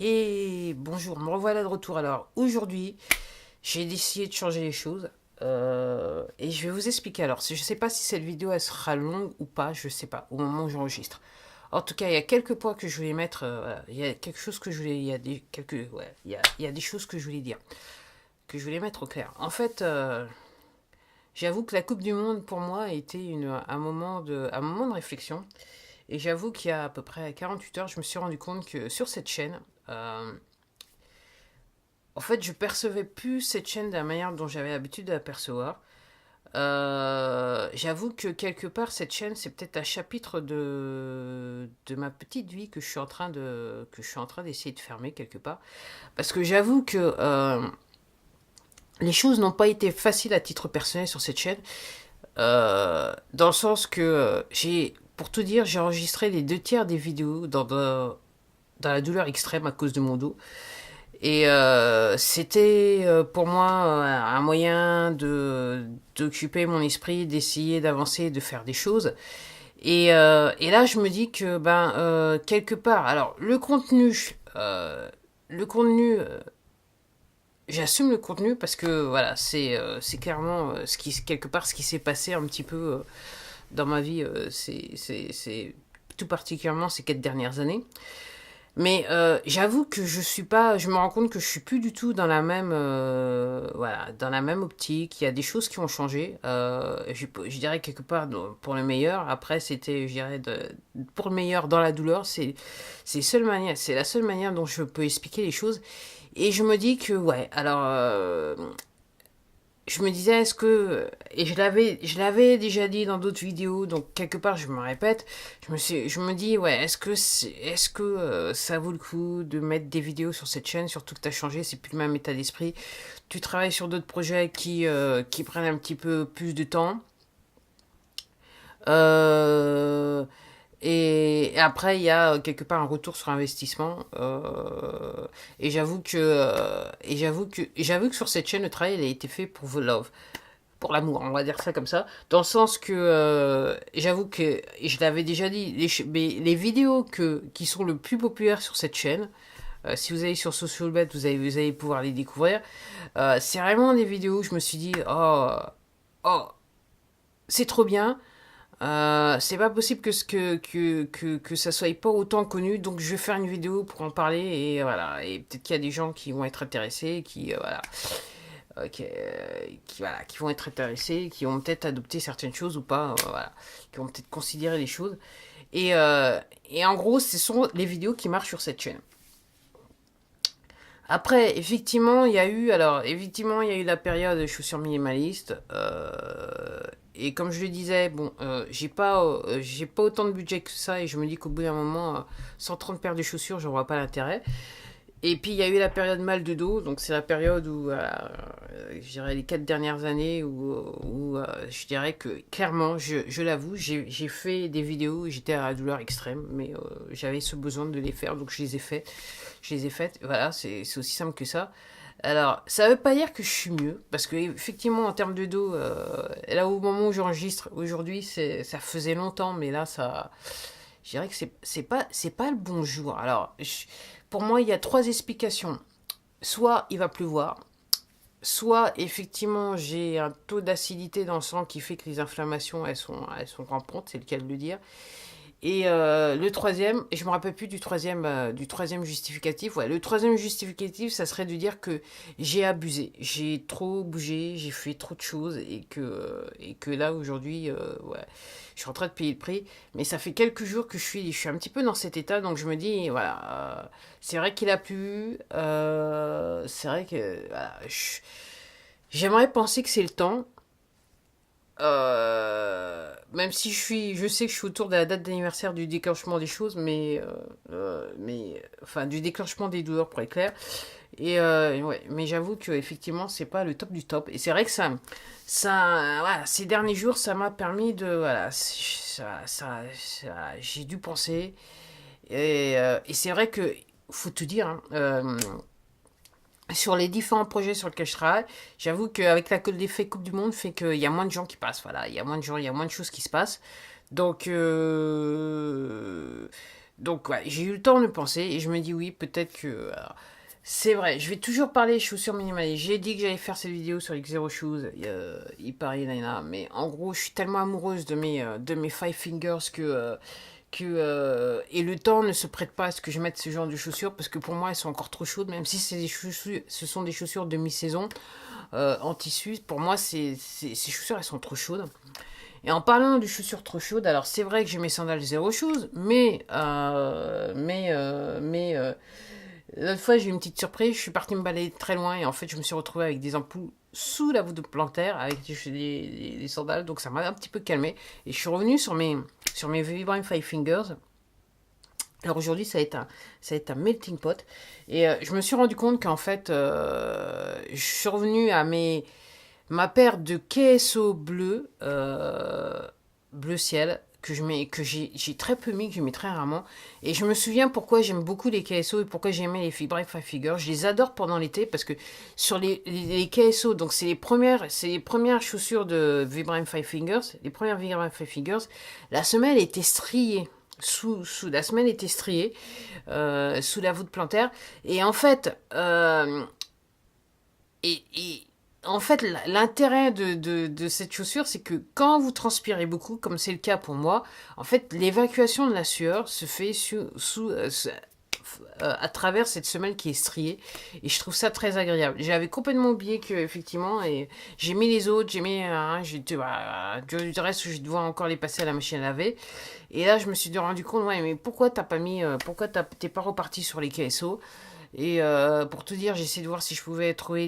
Et bonjour, me revoilà de retour. Alors aujourd'hui, j'ai décidé de changer les choses et je vais vous expliquer. Alors, je ne sais pas si cette vidéo elle sera longue ou pas, je ne sais pas, au moment où j'enregistre. En tout cas, il y a quelques points que je voulais mettre. Voilà. Il y a quelque chose que je voulais, il y a des quelques, ouais, il y a des choses que je voulais dire, que je voulais mettre au clair. En fait, j'avoue que la Coupe du Monde pour moi a été un moment de réflexion. Et j'avoue qu'il y a à peu près 48 heures, je me suis rendu compte que sur cette chaîne, en fait, je percevais plus cette chaîne de la manière dont j'avais l'habitude de la percevoir. J'avoue que quelque part, cette chaîne, c'est peut-être un chapitre de ma petite vie que je suis en train d'essayer de fermer quelque part. Parce que j'avoue que les choses n'ont pas été faciles à titre personnel sur cette chaîne. Dans le sens que pour tout dire, j'ai enregistré les 2 tiers des vidéos dans la douleur extrême à cause de mon dos. Et c'était pour moi un moyen d'occuper mon esprit, d'essayer d'avancer, de faire des choses. Et là, je me dis que quelque part, alors le contenu, j'assume le contenu parce que voilà, c'est clairement quelque part ce qui s'est passé un petit peu dans ma vie, c'est tout particulièrement ces 4 dernières années. Mais j'avoue que je me rends compte que je suis plus du tout dans la même, voilà, dans la même optique. Il y a des choses qui ont changé. Je dirais quelque part pour le meilleur. Après, c'était, je dirais, pour le meilleur dans la douleur. C'est la seule manière dont je peux expliquer les choses. Et je me dis que, ouais, alors, je me disais, et je l'avais déjà dit dans d'autres vidéos, donc quelque part je me répète, je me dis, ouais, est-ce que ça vaut le coup de mettre des vidéos sur cette chaîne, surtout que tu as changé, c'est plus le même état d'esprit. Tu travailles sur d'autres projets qui prennent un petit peu plus de temps. Euh, et après, il y a quelque part un retour sur investissement. Et j'avoue que sur cette chaîne, le travail il a été fait pour The Love, pour l'amour, on va dire ça comme ça, dans le sens que j'avoue que et je l'avais déjà dit, les vidéos qui sont le plus populaires sur cette chaîne, si vous allez sur SocialBet, vous allez pouvoir les découvrir. C'est vraiment des vidéos où je me suis dit, oh, c'est trop bien. C'est pas possible que ça soit pas autant connu, donc je vais faire une vidéo pour en parler et voilà. Et peut-être qu'il y a des gens qui vont être intéressés, voilà, qui vont être intéressés, qui vont peut-être adopter certaines choses ou pas, voilà, qui vont peut-être considérer les choses. Et en gros, ce sont les vidéos qui marchent sur cette chaîne. Après, effectivement, il y a eu la période chaussures minimalistes. Et comme je le disais, bon, j'ai pas autant de budget que ça, et je me dis qu'au bout d'un moment, 130 paires de chaussures, je vois pas l'intérêt. Et puis il y a eu la période mal de dos, donc c'est la période où, je dirais les 4 dernières années, où je dirais que clairement, je l'avoue, j'ai fait des vidéos où j'étais à la douleur extrême, mais j'avais ce besoin de les faire, donc je les ai faites, voilà, c'est aussi simple que ça. Alors, ça veut pas dire que je suis mieux, parce que effectivement en termes de dos, là au moment où j'enregistre aujourd'hui, ça faisait longtemps, mais là je dirais que c'est pas le bon jour. Alors, pour moi, il y a 3 explications. Soit il va pleuvoir, soit effectivement j'ai un taux d'acidité dans le sang qui fait que les inflammations elles sont rampantes, c'est le cas de le dire. Et le troisième, et je me rappelle plus du troisième justificatif. Ouais, le troisième justificatif, ça serait de dire que j'ai abusé, j'ai trop bougé, j'ai fait trop de choses et que là aujourd'hui, ouais, je suis en train de payer le prix. Mais ça fait quelques jours que je suis un petit peu dans cet état, donc je me dis voilà, c'est vrai qu'il a plu, c'est vrai que voilà, j'aimerais penser que c'est le temps. Même si je sais que je suis autour de la date d'anniversaire du déclenchement des choses, enfin, du déclenchement des douleurs pour être clair. Et ouais, mais j'avoue que effectivement, c'est pas le top du top. Et c'est vrai que voilà, ces derniers jours, ça m'a permis voilà, j'ai dû penser. Et c'est vrai que, faut te dire, hein, sur les différents projets sur lesquels je travaille, j'avoue qu'avec l'effet Coupe du Monde, fait qu'il y a moins de gens qui passent. Voilà, il y a moins de gens, il y a moins de choses qui se passent. Donc, Donc, ouais, j'ai eu le temps de penser et je me dis oui, peut-être que... c'est vrai, je vais toujours parler chaussures minimalistes. J'ai dit que j'allais faire cette vidéo sur les Xero Shoes. Il paraît, il y en a. Mais en gros, je suis tellement amoureuse de mes Five Fingers et le temps ne se prête pas à ce que je mette ce genre de chaussures parce que pour moi, elles sont encore trop chaudes. Même si c'est des chaussures, ce sont des chaussures de mi-saison en tissu. Pour moi, ces chaussures, elles sont trop chaudes. Et en parlant de chaussures trop chaudes, alors c'est vrai que j'ai mes sandales Zero Shoes, l'autre fois j'ai eu une petite surprise, je suis partie me balader très loin et en fait je me suis retrouvée avec des ampoules sous la voûte plantaire avec des sandales, donc ça m'a un petit peu calmé. Et je suis revenue sur mes Vibram Five Fingers. Alors aujourd'hui, ça va être un melting pot. Et je me suis rendu compte qu'en fait, je suis revenue à ma paire de KSO bleu, bleu ciel, que j'ai très peu mis, que je mets très rarement. Et je me souviens pourquoi j'aime beaucoup les KSO et pourquoi j'aimais les Vibram Five Fingers. Je les adore pendant l'été parce que sur les KSO, donc c'est les premières chaussures de Vibram Five Fingers, les premières Vibram Five Fingers, la semelle était striée. Sous la semelle était striée sous la voûte plantaire et en fait et en fait, l'intérêt de cette chaussure, c'est que quand vous transpirez beaucoup, comme c'est le cas pour moi, en fait, l'évacuation de la sueur se fait à travers cette semelle qui est striée. Et je trouve ça très agréable. J'avais complètement oublié que, effectivement, et j'ai mis les autres, j'ai mis du reste, je vais devoir encore les passer à la machine à laver. Et là, je me suis rendu compte, ouais, mais pourquoi t'as pas mis, pourquoi t'es pas reparti sur les KSO? Et pour te dire, j'ai essayé de voir si je pouvais trouver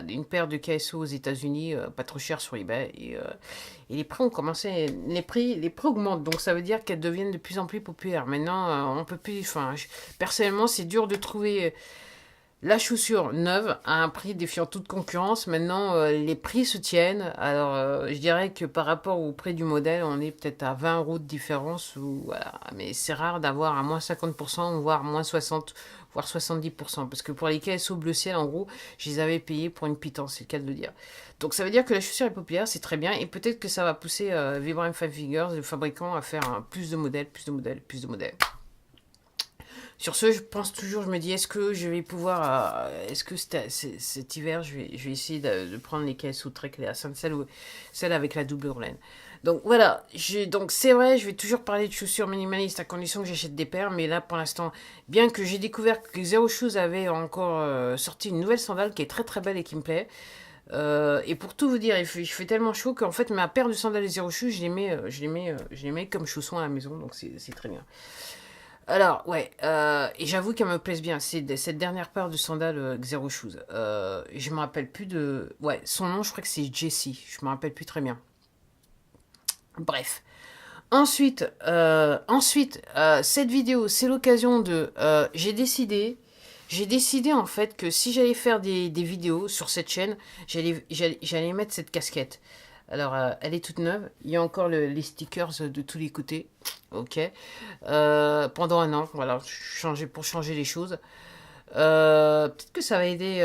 une paire de KSO aux États-Unis, pas trop cher sur eBay. Et les prix ont commencé, les prix augmentent, donc ça veut dire qu'elles deviennent de plus en plus populaires. Maintenant, on peut plus. Enfin, personnellement, c'est dur de trouver la chaussure neuve à un prix défiant toute concurrence. Maintenant, les prix se tiennent. Alors, je dirais que par rapport au prix du modèle, on est peut-être à 20 euros de différence. Voilà. Mais c'est rare d'avoir à moins 50%, voire moins 60, voire 70%. Parce que pour les KSO bleu ciel, en gros, je les avais payés pour une pitance, c'est le cas de le dire. Donc ça veut dire que la chaussure est populaire, c'est très bien. Et peut-être que ça va pousser Vibram Five Fingers, le fabricant, à faire plus de modèles, plus de modèles, plus de modèles. Sur ce, je pense toujours, je me dis, est-ce que je vais pouvoir, est-ce que cet hiver, je vais essayer de prendre les KSO Trek, les Ascent, celle avec la double laine. Donc voilà, donc c'est vrai, je vais toujours parler de chaussures minimalistes à condition que j'achète des paires, mais là pour l'instant, bien que j'ai découvert que Zero Shoes avait encore sorti une nouvelle sandale qui est très très belle et qui me plaît. Et pour tout vous dire, il fait tellement chaud qu'en fait ma paire de sandales Zero Shoes, je les mets comme chaussons à la maison, donc c'est très bien. Alors, ouais, et j'avoue qu'elle me plaise bien. C'est cette dernière paire de sandales Xero Shoes. Je me rappelle plus de... Ouais, son nom, je crois que c'est Jessie. Je me rappelle plus très bien. Bref. Ensuite, cette vidéo, c'est l'occasion de... J'ai décidé en fait que si j'allais faire des vidéos sur cette chaîne, j'allais mettre cette casquette. Alors, elle est toute neuve. Il y a encore les stickers de tous les côtés. Ok. Pendant un an, voilà, pour changer les choses. Peut-être que ça va aider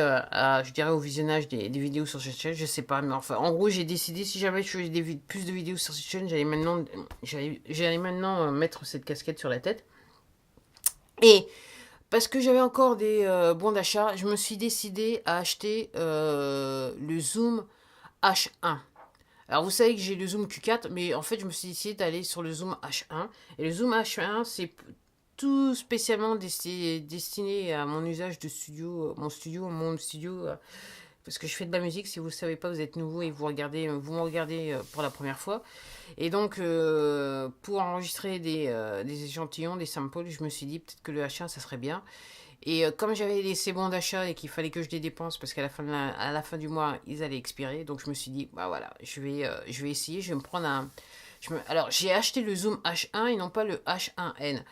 je dirais, au visionnage des vidéos sur cette chaîne. Je sais pas, mais enfin, en gros, j'ai décidé si jamais je faisais plus de vidéos sur cette chaîne, j'allais maintenant mettre cette casquette sur la tête. Et parce que j'avais encore des bons d'achat, je me suis décidé à acheter le Zoom H1. Alors vous savez que j'ai le Zoom Q4, mais en fait je me suis décidé d'aller sur le Zoom H1. Et le Zoom H1, c'est tout spécialement destiné à mon usage de studio, mon studio. Parce que je fais de la musique, si vous ne savez pas, vous êtes nouveau et vous me regardez pour la première fois. Et donc, pour enregistrer des échantillons, des samples, je me suis dit peut-être que le H1, ça serait bien. Et comme j'avais laissé bons d'achat et qu'il fallait que je les dépense parce qu'à à la fin du mois, ils allaient expirer. Donc, je me suis dit, bah voilà, je vais essayer, je vais me prendre alors, j'ai acheté le Zoom H1 et non pas le H1N.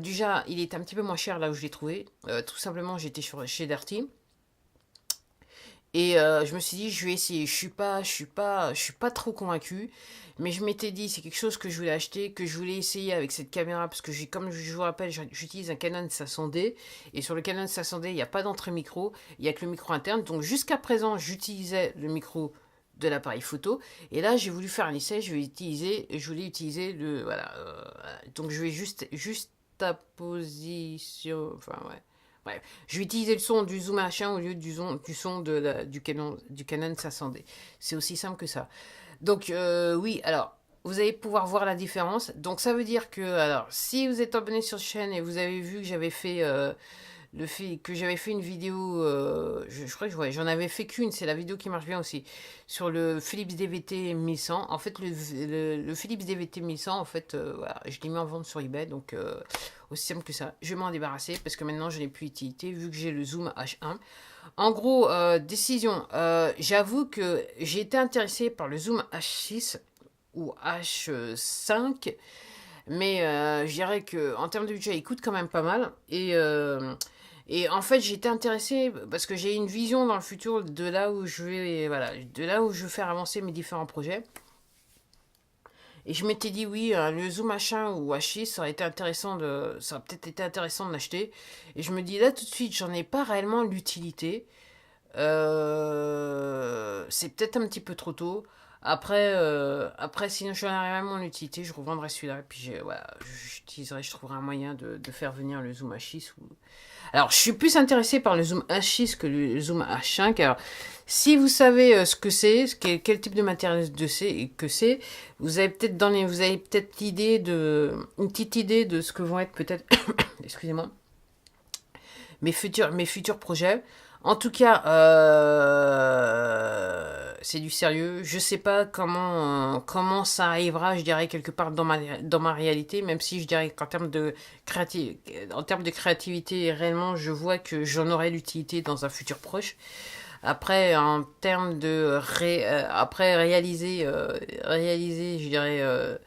Déjà, il est un petit peu moins cher là où je l'ai trouvé. Tout simplement, j'étais chez Darty. Et je me suis dit, je vais essayer. Je suis pas trop convaincu. Mais je m'étais dit, c'est quelque chose que je voulais acheter, que je voulais essayer avec cette caméra. Parce que comme je vous rappelle, j'utilise un Canon 500D. Et sur le Canon 500D, il n'y a pas d'entrée micro. Il n'y a que le micro interne. Donc jusqu'à présent, j'utilisais le micro de l'appareil photo. Et là, j'ai voulu faire un essai, je voulais utiliser le, voilà, donc je vais juste ta position, enfin ouais. Bref, je vais utiliser le son du Zoom H1 au lieu du son du Canon 500D. C'est aussi simple que ça. Donc oui, alors vous allez pouvoir voir la différence. Donc ça veut dire que, alors, si vous êtes abonné sur la chaîne et vous avez vu que j'avais fait une vidéo, je crois que ouais, j'en avais fait qu'une, c'est la vidéo qui marche bien aussi, sur le Philips DVT 1100. En fait, le Philips DVT 1100, en fait, voilà, je l'ai mis en vente sur eBay, donc aussi simple que ça. Je vais m'en débarrasser parce que maintenant, je n'ai plus utilité vu que j'ai le Zoom H1. En gros, décision, j'avoue que j'ai été intéressé par le Zoom H6 ou H5, mais je dirais que en termes de budget, il coûte quand même pas mal. Et en fait, j'étais intéressée parce que j'ai une vision dans le futur de là où je vais, voilà, de là où je veux faire avancer mes différents projets. Et je m'étais dit, oui, le Zoom H1 ou H6, ça aurait peut-être été intéressant de l'acheter. Et je me dis, là, tout de suite, j'en ai pas réellement l'utilité. C'est peut-être un petit peu trop tôt. Après si j'en ai vraiment l'utilité, je revendrai celui-là. Et puis, voilà, je trouverai un moyen de faire venir le Zoom H6. Alors, je suis plus intéressé par le Zoom H6 que le Zoom H5. Alors, si vous savez ce que c'est, quel type de matériel c'est, vous avez peut-être une petite idée de ce que vont être peut-être, excusez-moi, mes futurs projets. En tout cas, c'est du sérieux. Je sais pas comment ça arrivera, je dirais, quelque part dans ma réalité, même si je dirais qu'en termes de créativité, réellement, je vois que j'en aurai l'utilité dans un futur proche. Après, en termes après réaliser, je dirais,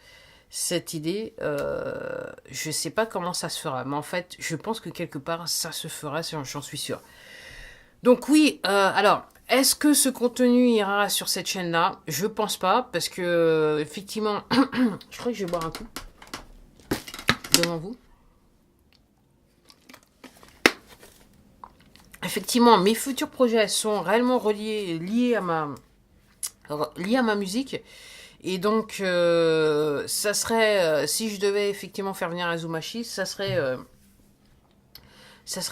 cette idée, je sais pas comment ça se fera, mais en fait, je pense que quelque part, ça se fera, j'en suis sûr. Donc oui, alors, est-ce que ce contenu ira sur cette chaîne-là? Je pense pas, parce que, effectivement, je crois que je vais boire un coup devant vous. Effectivement, mes futurs projets sont réellement liés à ma musique. Et donc, ça serait, si je devais effectivement faire venir un Zoom H6, ça serait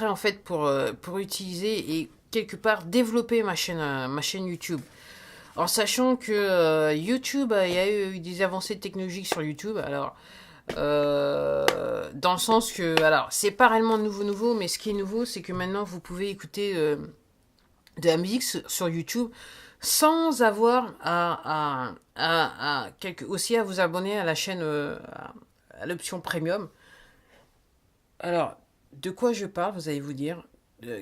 en fait pour utiliser et quelque part développer ma chaîne YouTube. En sachant que YouTube, il y a eu des avancées technologiques sur YouTube. Alors, dans le sens que, alors, c'est pas réellement nouveau, mais ce qui est nouveau, c'est que maintenant, vous pouvez écouter de la musique sur YouTube sans avoir aussi à vous abonner à la chaîne, à l'option premium. Alors, de quoi je parle, vous allez vous dire,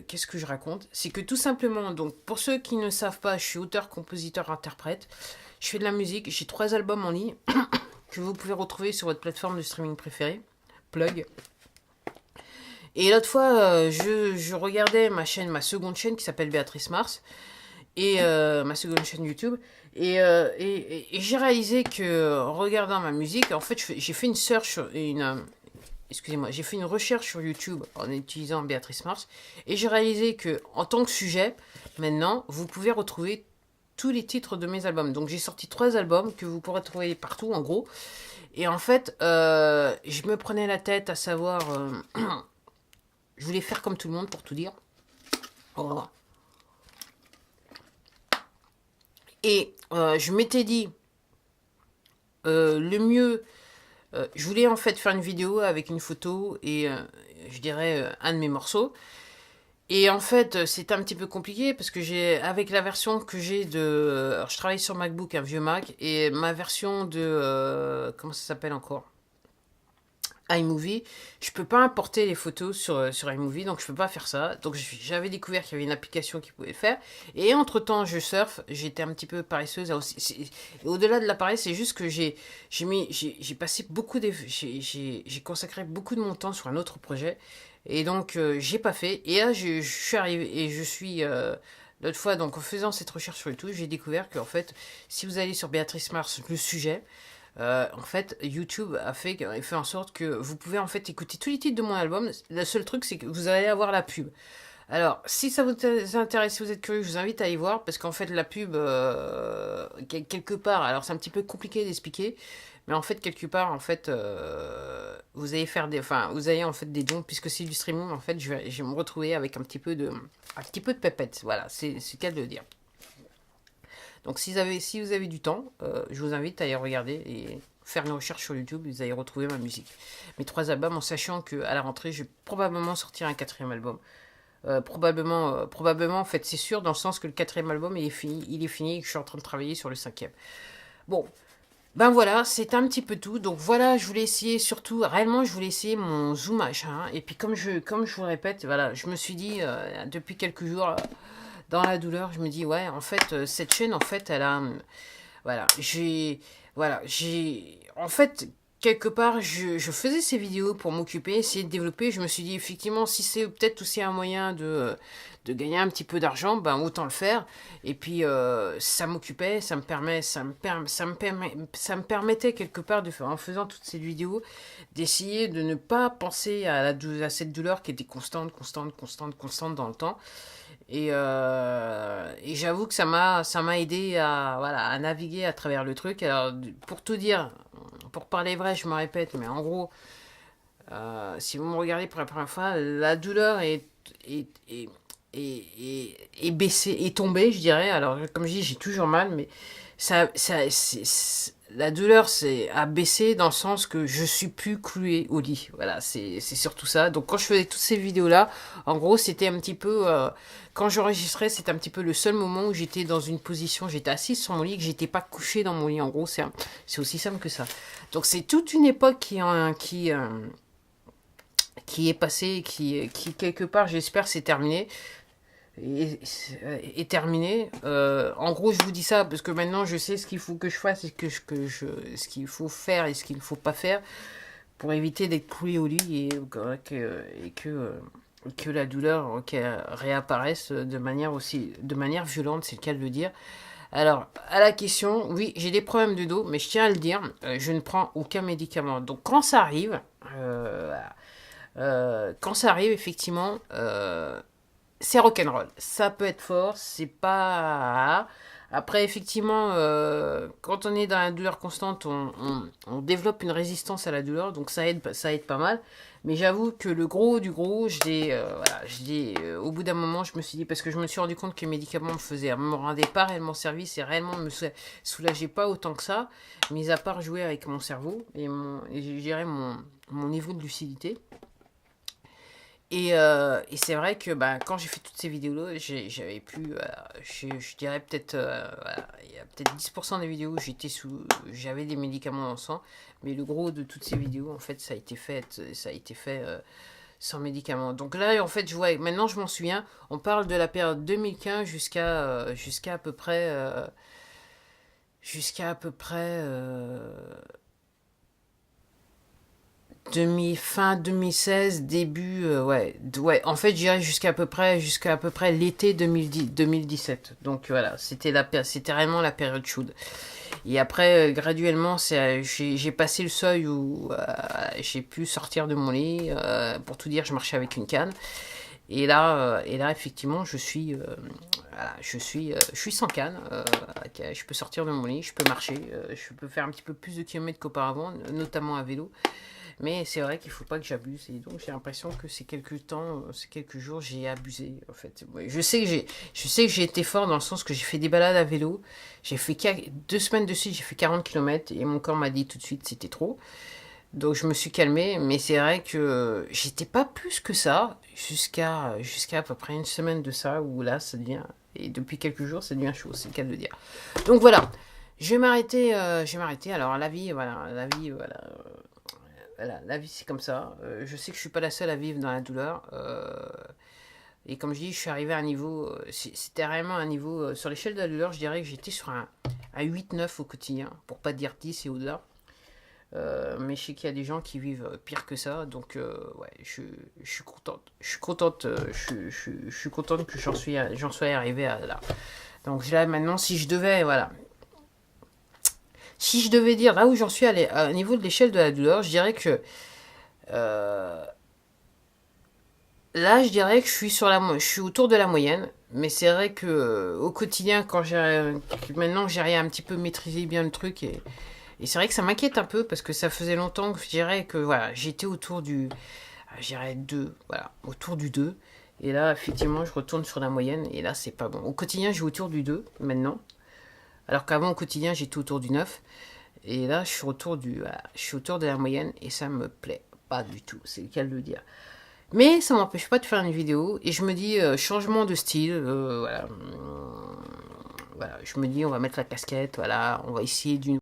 qu'est-ce que je raconte? C'est que tout simplement, donc pour ceux qui ne savent pas, je suis auteur, compositeur, interprète. Je fais de la musique, j'ai 3 albums en ligne que vous pouvez retrouver sur votre plateforme de streaming préférée, Plug. Et l'autre fois, je regardais ma seconde chaîne qui s'appelle Béatrice Mars, et ma seconde chaîne YouTube, et j'ai réalisé que, en regardant ma musique, en fait, j'ai fait j'ai fait une recherche sur YouTube en utilisant Béatrice Mars, et j'ai réalisé que, en tant que sujet, maintenant, vous pouvez retrouver tous les titres de mes albums. Donc j'ai sorti 3 albums que vous pourrez trouver partout, en gros. Et en fait, je me prenais la tête à savoir... je voulais faire comme tout le monde, pour tout dire. Oh. Et je m'étais dit, le mieux... je voulais en fait faire une vidéo avec une photo et je dirais un de mes morceaux. Et en fait, c'est un petit peu compliqué parce que avec la version que j'ai alors, je travaille sur MacBook, un vieux Mac, et ma version de, comment ça s'appelle encore? iMovie, je peux pas importer les photos sur iMovie, donc je peux pas faire ça. Donc j'avais découvert qu'il y avait une application qui pouvait le faire. Et entre-temps, je surfe, j'étais un petit peu paresseuse. Au-delà de l'appareil, c'est juste que j'ai passé j'ai consacré beaucoup de mon temps sur un autre projet. Et donc, j'ai pas fait. Et là, je suis arrivé, et je suis... l'autre fois, donc en faisant cette recherche sur YouTube, j'ai découvert qu'en fait, si vous allez sur Béatrice Mars, le sujet, en fait, YouTube a fait en sorte que vous pouvez en fait écouter tous les titres de mon album. Le seul truc, c'est que vous allez avoir la pub. Alors, si ça vous intéresse, si vous êtes curieux, je vous invite à y voir, parce qu'en fait, la pub, quelque part, alors c'est un petit peu compliqué d'expliquer, mais en fait, quelque part, en fait, vous allez faire des, enfin, vous allez en fait des dons, puisque c'est du streaming, en fait, je vais me retrouver avec un petit peu de pépettes, voilà, c'est le cas de le dire. Donc, si vous avez du temps, je vous invite à y regarder et faire une recherche sur YouTube, vous allez retrouver ma musique. Mes 3 albums, en sachant qu'à la rentrée, je vais probablement sortir un 4e album. Probablement, en fait, c'est sûr, dans le sens que le 4e album, il est fini et que je suis en train de travailler sur le 5e. Bon, ben voilà, c'est un petit peu tout. Donc voilà, je voulais essayer, surtout, réellement, je voulais essayer mon zoomage. Hein. Et puis, comme je vous le répète, voilà, je me suis dit, depuis quelques jours, dans la douleur, je me dis, ouais, en fait, cette chaîne, en fait, elle a, voilà, en fait, quelque part, je faisais ces vidéos pour m'occuper, essayer de développer. Je me suis dit, effectivement, si c'est peut-être aussi un moyen de gagner un petit peu d'argent, ben autant le faire. Et puis, ça m'occupait, ça me permettait quelque part de faire, en faisant toutes ces vidéos, d'essayer de ne pas penser à cette douleur qui était constante dans le temps. Et j'avoue que ça m'a aidé à, voilà, à naviguer à travers le truc. Alors, pour tout dire, pour parler vrai, je me répète, mais en gros, si vous me regardez pour la première fois, la douleur est, est, est baissée, est tombée, je dirais. Alors, comme je dis, j'ai toujours mal, mais la douleur a baissé dans le sens que je suis plus clouée au lit. Voilà, c'est surtout ça. Donc, quand je faisais toutes ces vidéos-là, en gros, c'était un petit peu, quand j'enregistrais, c'était un petit peu le seul moment où j'étais dans une position, j'étais assise sur mon lit, que j'étais pas couchée dans mon lit. En gros, c'est aussi simple que ça. Donc, c'est toute une époque qui est passée, qui quelque part, j'espère, s'est terminée. Est terminé. En gros, je vous dis ça parce que maintenant, je sais ce qu'il faut que je fasse et ce qu'il faut faire et ce qu'il ne faut pas faire pour éviter d'être cloué au lit et que la douleur réapparaisse de manière violente, c'est le cas de le dire. Alors, à la question, oui, j'ai des problèmes de dos, mais je tiens à le dire, je ne prends aucun médicament. Donc, quand ça arrive, voilà. Quand ça arrive, effectivement, c'est rock'n'roll. Ça peut être fort, c'est pas. Après, effectivement, quand on est dans la douleur constante, on développe une résistance à la douleur, donc ça aide pas mal. Mais j'avoue que le gros du gros, voilà, au bout d'un moment, je me suis dit, parce que je me suis rendu compte que les médicaments me rendaient pas réellement service et réellement me soulageaient pas autant que ça, mis à part jouer avec mon cerveau et je dirais mon niveau de lucidité. Et c'est vrai que bah, quand j'ai fait toutes ces vidéos-là, j'avais plus, je dirais peut-être, voilà, il y a peut-être 10% des vidéos où j'avais des médicaments dans le sang, mais le gros de toutes ces vidéos, en fait, ça a été fait sans médicaments. Donc là, en fait, maintenant je m'en souviens, on parle de la période 2015 jusqu'à à peu près fin 2016, début, ouais, en fait, j'irais jusqu'à à peu près l'été 2017. Donc voilà, c'était réellement la période chaude. Et après, graduellement, j'ai passé le seuil où j'ai pu sortir de mon lit. Pour tout dire, je marchais avec une canne. Et là, effectivement, voilà, je suis sans canne. Ok, je peux sortir de mon lit, je peux marcher, je peux faire un petit peu plus de kilomètres qu'auparavant, notamment à vélo. Mais c'est vrai qu'il ne faut pas que j'abuse. Et donc, j'ai l'impression que ces quelques jours, j'ai abusé, en fait. Ouais, je sais que j'ai été fort dans le sens que j'ai fait des balades à vélo. J'ai fait 2 semaines de suite, j'ai fait 40 km et mon corps m'a dit tout de suite c'était trop. Donc, je me suis calmé. Mais c'est vrai que j'étais pas plus que ça jusqu'à à peu près une semaine de ça où là, ça devient. Et depuis quelques jours, ça devient chaud, c'est le cas de le dire. Donc, voilà. Je vais m'arrêter. Alors, voilà, la vie c'est comme ça. Je sais que je suis pas la seule à vivre dans la douleur. Et comme je dis, je suis arrivé à un niveau. C'était réellement un niveau. Sur l'échelle de la douleur, je dirais que j'étais sur un 8-9 au quotidien, pour pas dire 10 et au-delà. Mais je sais qu'il y a des gens qui vivent pire que ça. Donc, ouais, je suis contente. Je suis contente que j'en sois arrivé à là. Donc là, maintenant, voilà. Si je devais dire là où j'en suis au niveau de l'échelle de la douleur, je dirais que euh, Là, je dirais que je suis autour de la moyenne, mais c'est vrai que au quotidien, maintenant que j'ai un petit peu maîtrisé bien le truc, et c'est vrai que ça m'inquiète un peu parce que ça faisait longtemps que je dirais que voilà, j'étais autour du, je dirais 2, voilà, autour du 2. Et là, effectivement, je retourne sur la moyenne, et là, c'est pas bon. Au quotidien, je suis autour du 2 maintenant, alors qu'avant, au quotidien, j'étais autour du 9. Et là, voilà, je suis autour de la moyenne, et ça me plaît pas du tout, c'est le cas de le dire. Mais ça m'empêche pas de faire une vidéo. Et je me dis, changement de style. Voilà. Voilà. Je me dis, on va mettre la casquette. Voilà. On va essayer d'une